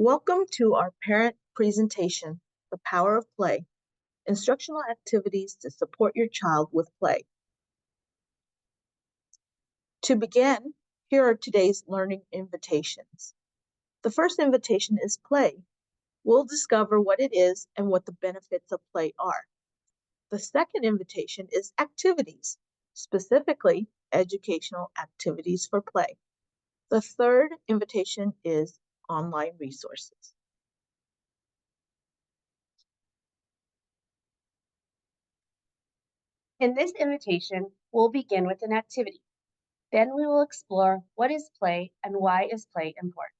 Welcome to our parent presentation, The Power of Play, Instructional Activities to Support Your Child with Play. To begin, here are today's learning invitations. The first invitation is play. We'll discover what it is and what the benefits of play are. The second invitation is activities, specifically educational activities for play. The third invitation is online resources. In this invitation, we'll begin with an activity. Then we will explore what is play and why is play important.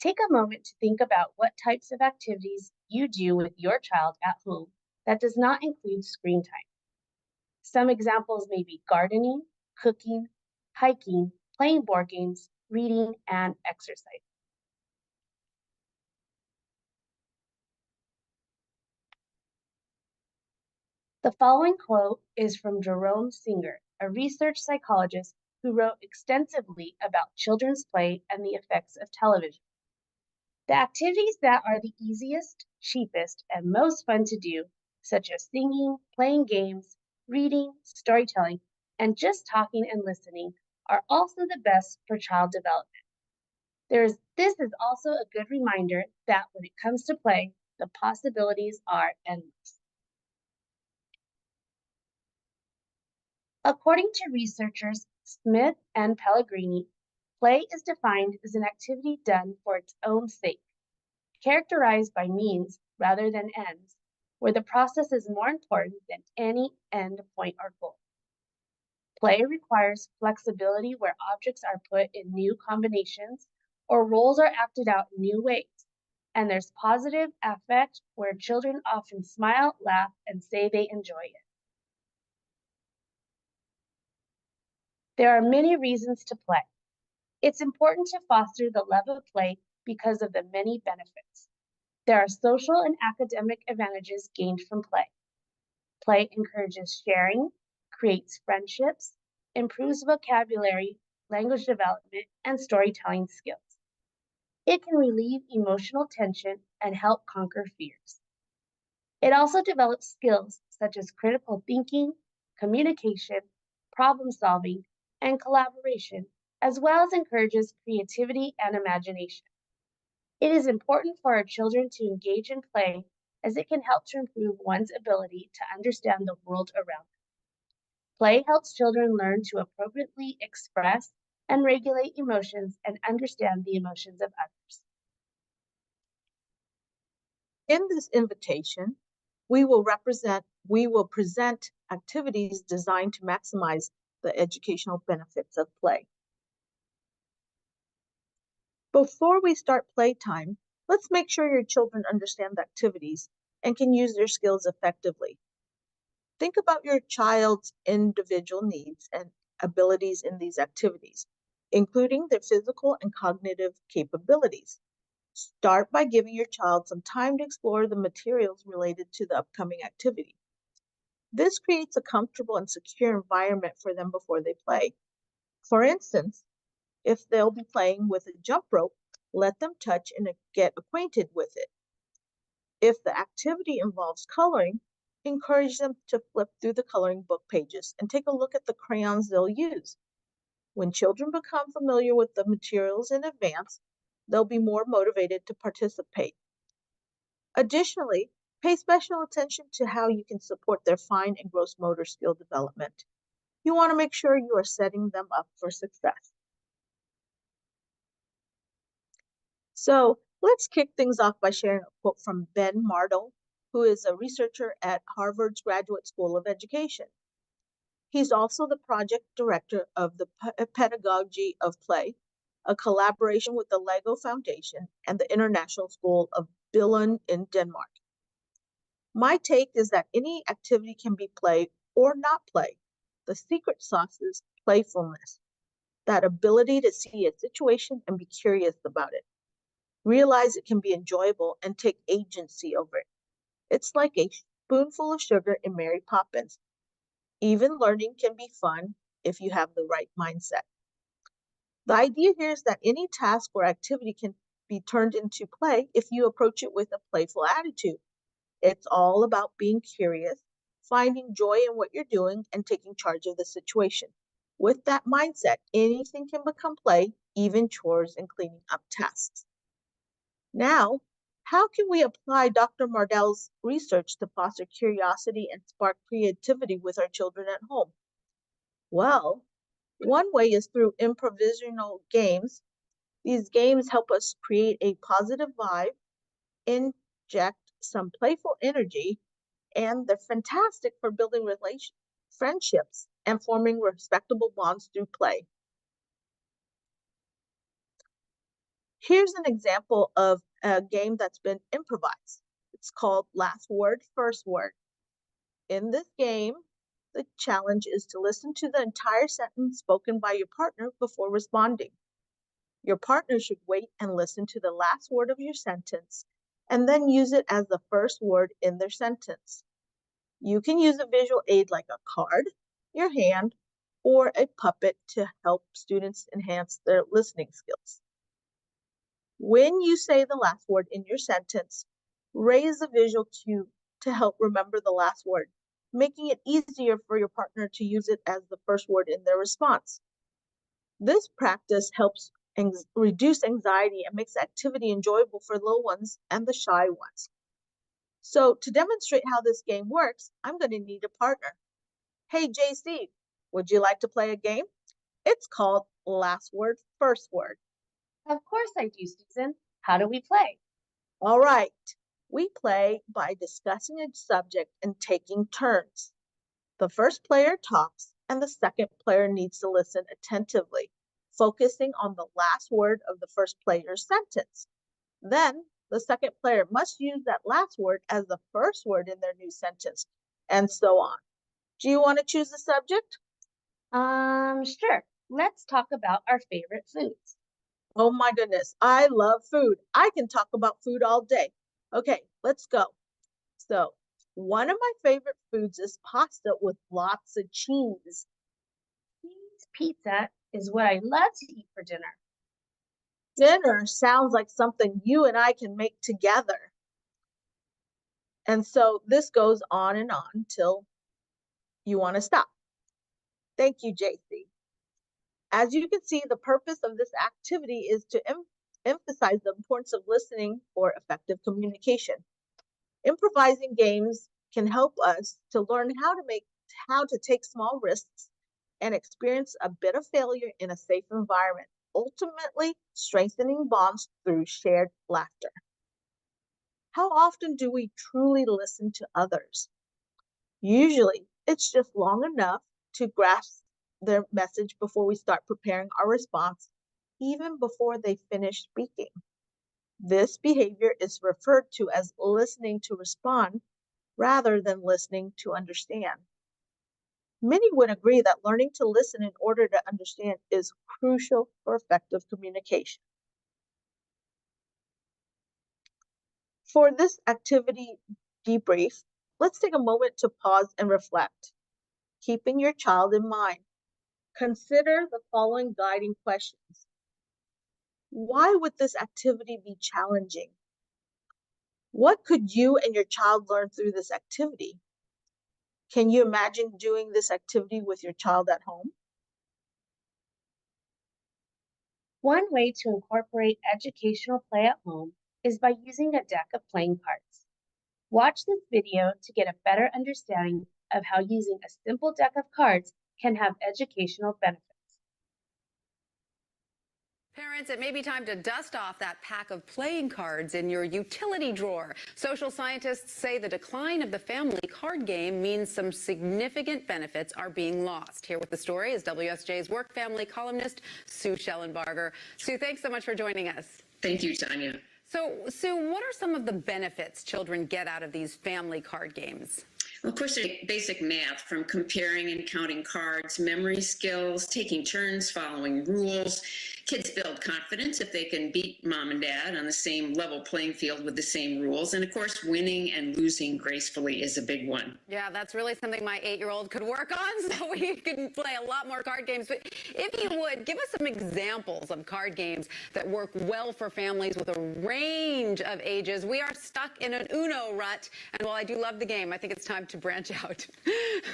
Take a moment to think about what types of activities you do with your child at home that does not include screen time. Some examples may be gardening, cooking, hiking, playing board games, reading, and exercise. The following quote is from Jerome Singer, a research psychologist who wrote extensively about children's play and the effects of television. The activities that are the easiest, cheapest, and most fun to do, such as singing, playing games, reading, storytelling, and just talking and listening, are also the best for child development. This is also a good reminder that when it comes to play, the possibilities are endless. According to researchers Smith and Pellegrini, play is defined as an activity done for its own sake, characterized by means rather than ends, where the process is more important than any end point or goal. Play requires flexibility where objects are put in new combinations or roles are acted out in new ways, and there's positive affect where children often smile, laugh, and say they enjoy it. There are many reasons to play. It's important to foster the love of play because of the many benefits. There are social and academic advantages gained from play. Play encourages sharing, creates friendships, improves vocabulary, language development, and storytelling skills. It can relieve emotional tension and help conquer fears. It also develops skills such as critical thinking, communication, problem solving, and collaboration, as well as encourages creativity and imagination. It is important for our children to engage in play as it can help to improve one's ability to understand the world around them. Play helps children learn to appropriately express and regulate emotions and understand the emotions of others. In this invitation, we will present activities designed to maximize the educational benefits of play. Before we start playtime, let's make sure your children understand the activities and can use their skills effectively. Think about your child's individual needs and abilities in these activities, including their physical and cognitive capabilities. Start by giving your child some time to explore the materials related to the upcoming activity. This creates a comfortable and secure environment for them before they play. For instance, if they'll be playing with a jump rope, let them touch and get acquainted with it. If the activity involves coloring, encourage them to flip through the coloring book pages and take a look at the crayons they'll use. When children become familiar with the materials in advance, they'll be more motivated to participate. Additionally, pay special attention to how you can support their fine and gross motor skill development. You want to make sure you are setting them up for success. So let's kick things off by sharing a quote from Ben Mardle, who is a researcher at Harvard's Graduate School of Education. He's also the project director of the Pedagogy of Play, a collaboration with the LEGO Foundation and the International School of Billund in Denmark. My take is that any activity can be play or not play. The secret sauce is playfulness, that ability to see a situation and be curious about it. Realize it can be enjoyable and take agency over it. It's like a spoonful of sugar in Mary Poppins. Even learning can be fun if you have the right mindset. The idea here is that any task or activity can be turned into play if you approach it with a playful attitude. It's all about being curious, finding joy in what you're doing, and taking charge of the situation. With that mindset, anything can become play, even chores and cleaning up tasks. Now, how can we apply Dr. Mardell's research to foster curiosity and spark creativity with our children at home? Well, one way is through improvisational games. These games help us create a positive vibe, inject some playful energy, and they're fantastic for building friendships and forming respectable bonds through play. Here's an example of a game that's been improvised. It's called Last Word, First Word. In this game, the challenge is to listen to the entire sentence spoken by your partner before responding. Your partner should wait and listen to the last word of your sentence and then use it as the first word in their sentence. You can use a visual aid like a card, your hand, or a puppet to help students enhance their listening skills. When you say the last word in your sentence, raise the visual to help remember the last word, making it easier for your partner to use it as the first word in their response. This practice helps reduce anxiety and makes activity enjoyable for little ones and the shy ones. So to demonstrate how this game works, I'm going to need a partner. Hey, JC, would you like to play a game? It's called Last Word, First Word. Of course I do, Susan. How do we play? All right. We play by discussing a subject and taking turns. The first player talks and the second player needs to listen attentively, focusing on the last word of the first player's sentence. Then the second player must use that last word as the first word in their new sentence, and so on. Do you want to choose the subject? Sure. Let's talk about our favorite foods. Oh my goodness, I love food. I can talk about food all day. Okay, let's go. So, one of my favorite foods is pasta with lots of cheese. Cheese pizza is what I love to eat for dinner. Dinner sounds like something you and I can make together. And so this goes on and on till you want to stop. Thank you, JC. As you can see, the purpose of this activity is to emphasize the importance of listening for effective communication. Improvising games can help us to learn how to take small risks and experience a bit of failure in a safe environment, ultimately strengthening bonds through shared laughter. How often do we truly listen to others? Usually, it's just long enough to grasp their message before we start preparing our response, even before they finish speaking. This behavior is referred to as listening to respond rather than listening to understand. Many would agree that learning to listen in order to understand is crucial for effective communication. For this activity debrief, let's take a moment to pause and reflect, keeping your child in mind. Consider the following guiding questions. Why would this activity be challenging? What could you and your child learn through this activity? Can you imagine doing this activity with your child at home? One way to incorporate educational play at home is by using a deck of playing cards. Watch this video to get a better understanding of how using a simple deck of cards can have educational benefits. Parents, it may be time to dust off that pack of playing cards in your utility drawer. Social scientists say the decline of the family card game means some significant benefits are being lost. Here with the story is WSJ's work family columnist, Sue Schellenbarger. Sue, thanks so much for joining us. Thank you, Tanya. So, Sue, what are some of the benefits children get out of these family card games? Well, of course, there's basic math, from comparing and counting cards, memory skills, taking turns, following rules. Kids build confidence if they can beat mom and dad on the same level playing field with the same rules. And of course, winning and losing gracefully is a big one. Yeah, that's really something my 8-year-old could work on, so we can play a lot more card games. But if you would, give us some examples of card games that work well for families with a range of ages. We are stuck in an Uno rut, and while I do love the game, I think it's time to branch out.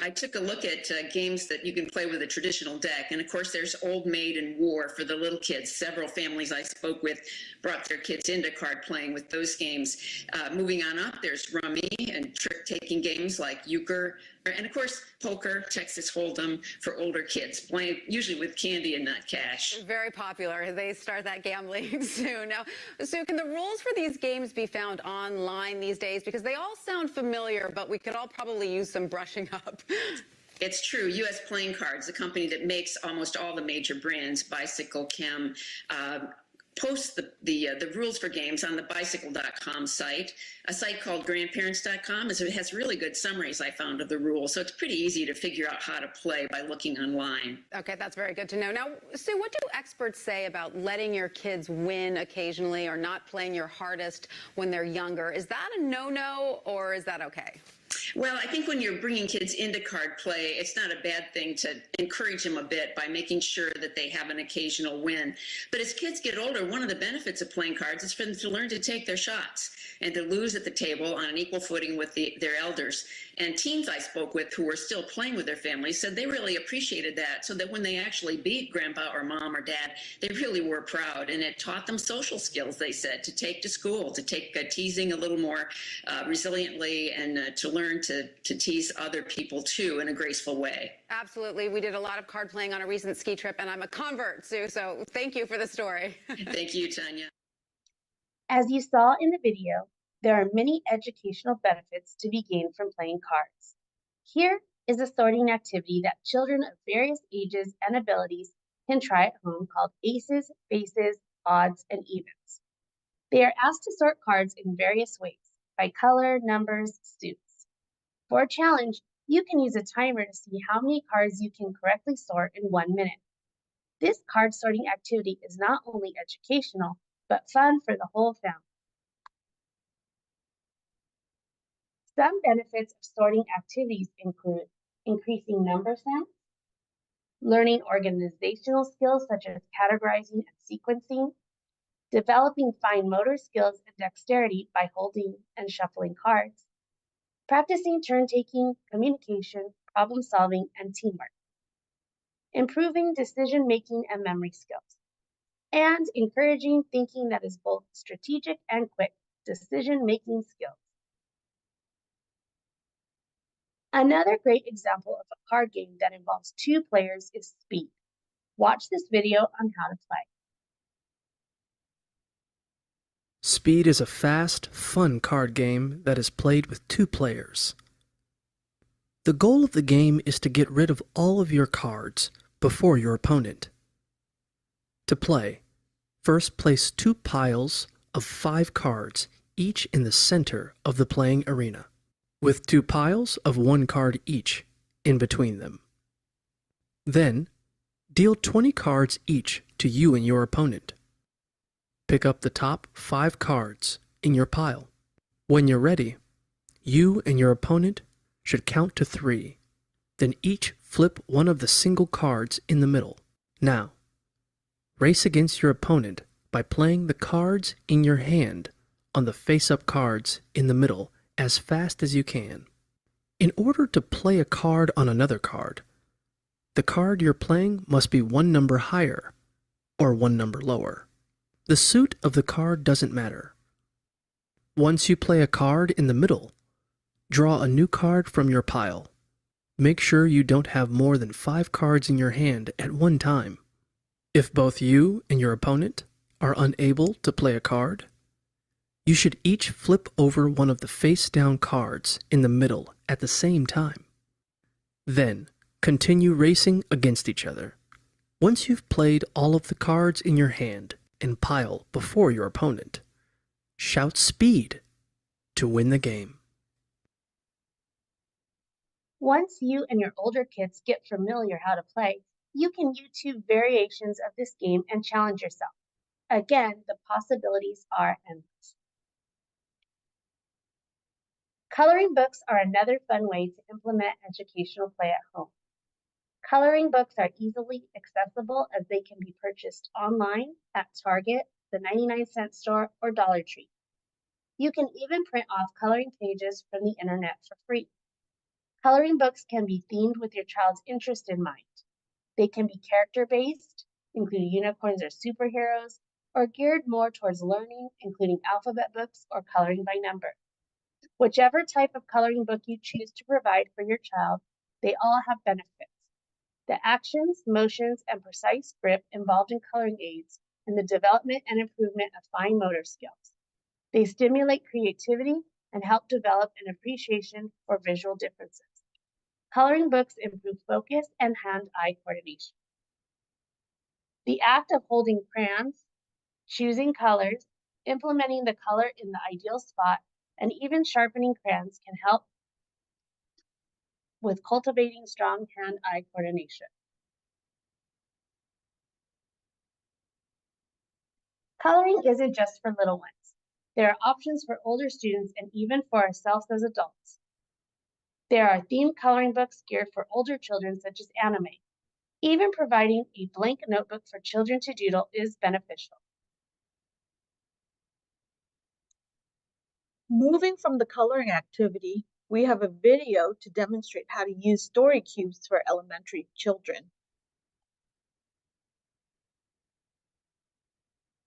I took a look at games that you can play with a traditional deck. And of course, there's Old Maid and War for the little kids. Several families I spoke with brought their kids into card playing with those games. Moving on up, there's Rummy and trick-taking games like Euchre. And of course, poker, Texas Hold'em for older kids, playing usually with candy and not cash. Very popular. They start that gambling soon. Now, Sue, can the rules for these games be found online these days? Because they all sound familiar, but we could all probably use some brushing up. It's true. U.S. Playing Cards, the company that makes almost all the major brands, Bicycle, Chem, posts the rules for games on the bicycle.com site. A site called grandparents.com has really good summaries, I found, of the rules. So it's pretty easy to figure out how to play by looking online. Okay, that's very good to know. Now, Sue, what do experts say about letting your kids win occasionally or not playing your hardest when they're younger? Is that a no-no or is that okay? Well, I think when you're bringing kids into card play, it's not a bad thing to encourage them a bit by making sure that they have an occasional win. But as kids get older, one of the benefits of playing cards is for them to learn to take their shots and to lose at the table on an equal footing with their elders. And teens I spoke with who were still playing with their families said they really appreciated that, so that when they actually beat grandpa or mom or dad, they really were proud. And it taught them social skills, they said, to take to school, to take teasing a little more resiliently, and to learn to tease other people too in a graceful way. Absolutely. We did a lot of card playing on a recent ski trip, and I'm a convert, Sue, so thank you for the story. Thank you, Tanya. As you saw in the video, there are many educational benefits to be gained from playing cards. Here is a sorting activity that children of various ages and abilities can try at home called Aces, Faces, Odds, and Evens. They are asked to sort cards in various ways, by color, numbers, suits. For a challenge, you can use a timer to see how many cards you can correctly sort in 1 minute. This card sorting activity is not only educational, but fun for the whole family. Some benefits of sorting activities include increasing number sense, learning organizational skills such as categorizing and sequencing, developing fine motor skills and dexterity by holding and shuffling cards, practicing turn-taking, communication, problem-solving, and teamwork, improving decision-making and memory skills, and encouraging thinking that is both strategic and quick decision-making skills. Another great example of a card game that involves 2 players is Speed. Watch this video on how to play. Speed is a fast, fun card game that is played with 2 players. The goal of the game is to get rid of all of your cards before your opponent. To play, first place 2 piles of 5 cards, each in the center of the playing arena, with 2 piles of 1 card each in between them. Then, deal 20 cards each to you and your opponent. Pick up the top 5 cards in your pile. When you're ready, you and your opponent should count to 3. Then each flip one of the single cards in the middle. Now, race against your opponent by playing the cards in your hand on the face-up cards in the middle as fast as you can. In order to play a card on another card, the card you're playing must be 1 number higher or 1 number lower. The suit of the card doesn't matter. Once you play a card in the middle, draw a new card from your pile. Make sure you don't have more than 5 cards in your hand at one time. If both you and your opponent are unable to play a card, you should each flip over one of the face-down cards in the middle at the same time. Then, continue racing against each other. Once you've played all of the cards in your hand and pile before your opponent, shout Speed to win the game. Once you and your older kids get familiar how to play, You can YouTube variations of this game and challenge yourself. Again, the possibilities are endless. Coloring books are another fun way to implement educational play at home. Coloring books are easily accessible as they can be purchased online at Target, the 99-cent store, or Dollar Tree. You can even print off coloring pages from the internet for free. Coloring books can be themed with your child's interest in mind. They can be character-based, including unicorns or superheroes, or geared more towards learning, including alphabet books or coloring by number. Whichever type of coloring book you choose to provide for your child, they all have benefits. The actions, motions, and precise grip involved in coloring aids in the development and improvement of fine motor skills. They stimulate creativity and help develop an appreciation for visual differences. Coloring books improve focus and hand-eye coordination. The act of holding crayons, choosing colors, implementing the color in the ideal spot, and even sharpening crayons can help with cultivating strong hand-eye coordination. Coloring isn't just for little ones. There are options for older students and even for ourselves as adults. There are themed coloring books geared for older children, such as anime. Even providing a blank notebook for children to doodle is beneficial. Moving from the coloring activity, we have a video to demonstrate how to use story cubes for elementary children.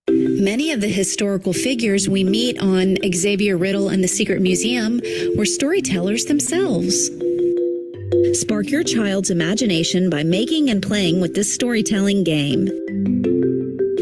Many of the historical figures we meet on Xavier Riddle and the Secret Museum were storytellers themselves. Spark your child's imagination by making and playing with this storytelling game.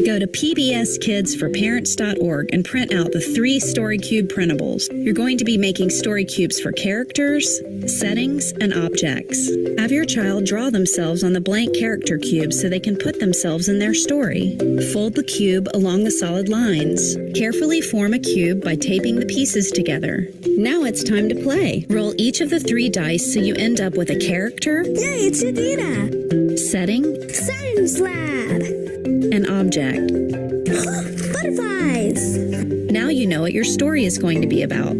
Go to pbskidsforparents.org and print out the 3 Story Cube printables. You're going to be making story cubes for characters, settings, and objects. Have your child draw themselves on the blank character cubes so they can put themselves in their story. Fold the cube along the solid lines. Carefully form a cube by taping the pieces together. Now it's time to play. Roll each of the 3 dice so you end up with a character. Yay, it's Adina! Setting. Science lab! An object. Butterflies! Now you know what your story is going to be about.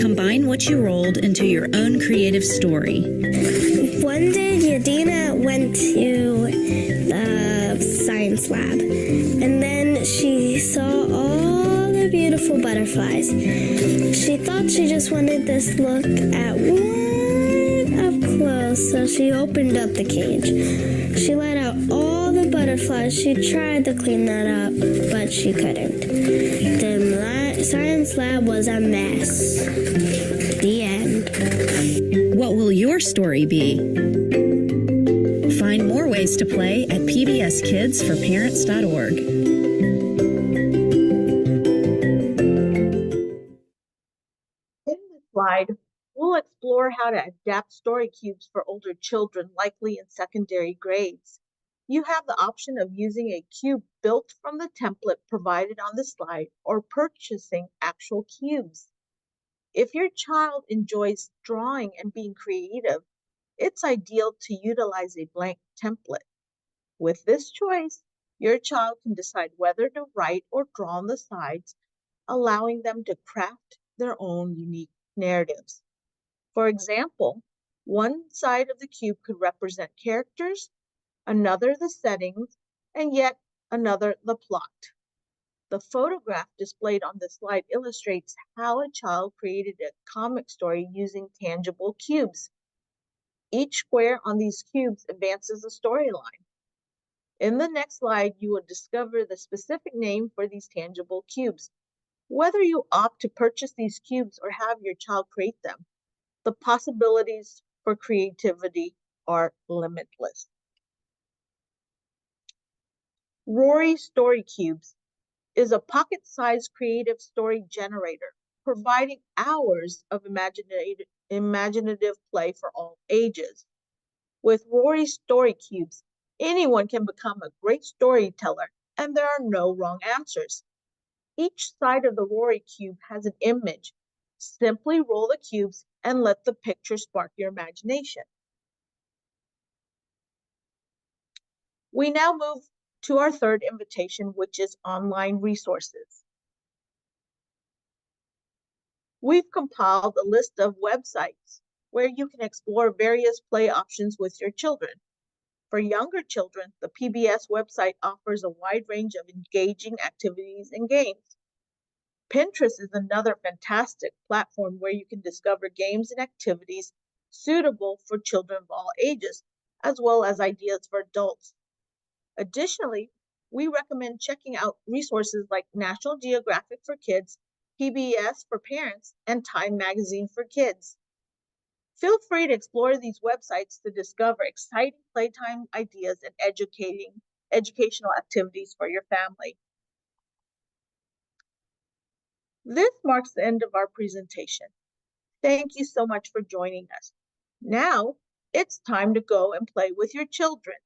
Combine what you rolled into your own creative story. One day, Yadina went to the science lab, and then she saw all the beautiful butterflies. She thought she just wanted this look at one up close, so she opened up the cage. She let out all the butterflies. She tried to clean that up, but she couldn't. The science lab was a mess. The end. What will your story be? Find more ways to play at pbskidsforparents.org. In this slide, we'll explore how to adapt story cubes for older children, likely in secondary grades. You have the option of using a cube built from the template provided on the slide or purchasing actual cubes. If your child enjoys drawing and being creative, it's ideal to utilize a blank template. With this choice, your child can decide whether to write or draw on the sides, allowing them to craft their own unique narratives. For example, one side of the cube could represent characters, another the settings, and yet another the plot. The photograph displayed on the slide illustrates how a child created a comic story using tangible cubes. Each square on these cubes advances a storyline. In the next slide, you will discover the specific name for these tangible cubes. Whether you opt to purchase these cubes or have your child create them, the possibilities for creativity are limitless. Rory Story Cubes is a pocket-sized creative story generator, providing hours of imaginative play for all ages. With Rory Story Cubes, anyone can become a great storyteller, and there are no wrong answers. Each side of the Rory Cube has an image. Simply roll the cubes and let the picture spark your imagination. We now move to our third invitation, which is online resources. We've compiled a list of websites where you can explore various play options with your children. For younger children, the PBS website offers a wide range of engaging activities and games. Pinterest is another fantastic platform where you can discover games and activities suitable for children of all ages, as well as ideas for adults. Additionally, we recommend checking out resources like National Geographic for Kids, PBS for Parents, and Time Magazine for Kids. Feel free to explore these websites to discover exciting playtime ideas and educational activities for your family. This marks the end of our presentation. Thank you so much for joining us. Now, it's time to go and play with your children.